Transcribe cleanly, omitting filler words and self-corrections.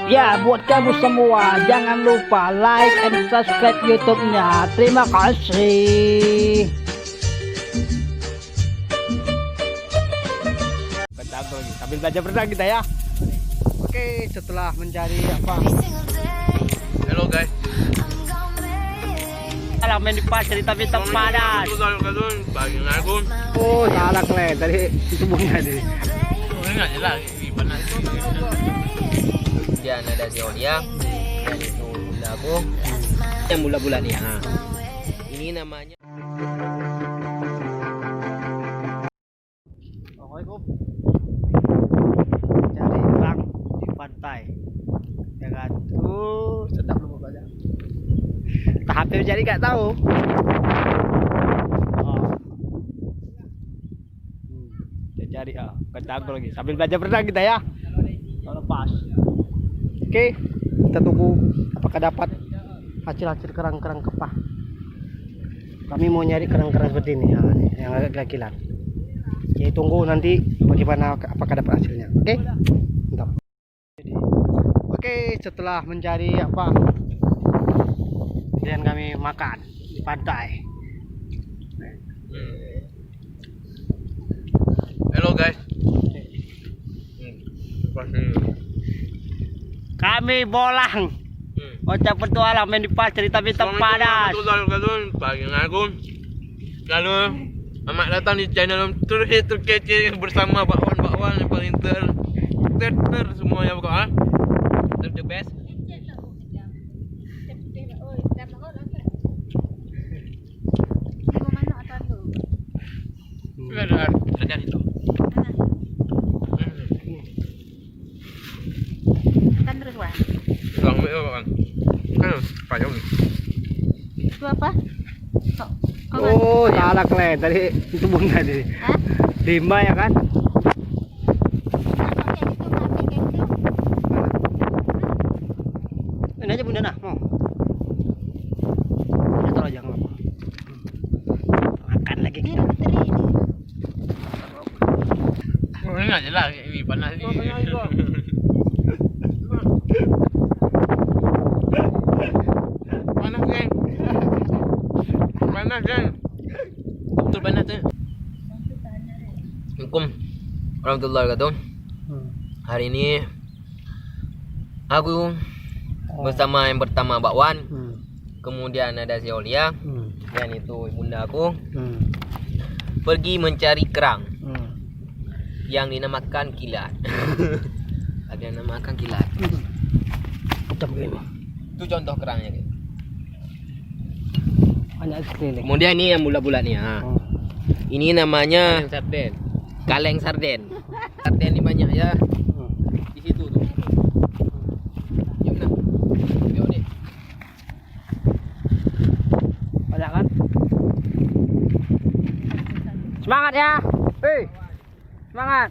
Ya, buat kamu semua jangan lupa like and subscribe YouTube-nya. Terima kasih. Betul, sambil belajar berenang kita ya. Oke, setelah mencari apa? Halo guys. Salah main di pasir tapi panas. Bagi aku. Oh, salah kle tadi tubuhnya tadi. Enggak jelas panas. Kemudian ada Ziolia, dan itu bunda aku yang bulat-bulat nih. Nah, ini namanya. Assalamualaikum. Cari kerang di pantai. Ya kan? Sedap lu pokoknya. Hampir jadi nggak tahu. Kita cari kecangkul lagi. Sambil belajar berenang kita ya. Kalau lepas. Oke, kita tunggu apakah dapat hasil-hasil kerang-kerang kepah. Kami mau nyari kerang-kerang seperti ini, yang agak kilat. Oke, tunggu nanti bagaimana apakah dapat hasilnya. Oke, mantap. Oke, setelah mencari apa, kemudian kami makan di pantai. Halo guys. Kami bolang. Ocap petualang main di pasir tapi panas. Bagi aku. Lalu Mamak datang di channel terkece bersama bakwan-bakwan yang paling ter semuanya pokoknya. The best. Ada itu. Kan terus wah. Bang kan. Kan payung. Itu apa? Oh, salah kle tadi tubuhnya tadi. Hah? Limba ya kan? Ini aja bunda nah, mau. Ini taruh aja nggak apa. Makan lagi kita. Enggak jelas ini panas ini. Panas kan? Panas kan? Betul panas kan? Assalamualaikum warahmatullahi wabarakatuh. Hari ini aku bersama yang pertama Bakwan, kemudian ada Ziolia, dan itu bunda aku pergi mencari kerang yang dinamakan kilat. Ada yang namakan kilat. Itu contoh kerangnya. Banyak sekali. Kemudian ini yang bulat-bulat nih. Ini namanya Sarden. kaleng sarden. Sarden ini banyak ya. Di situ tuh. Yuk nah. Yuk deh. Banyak kan? Semangat ya. Hei. Semangat.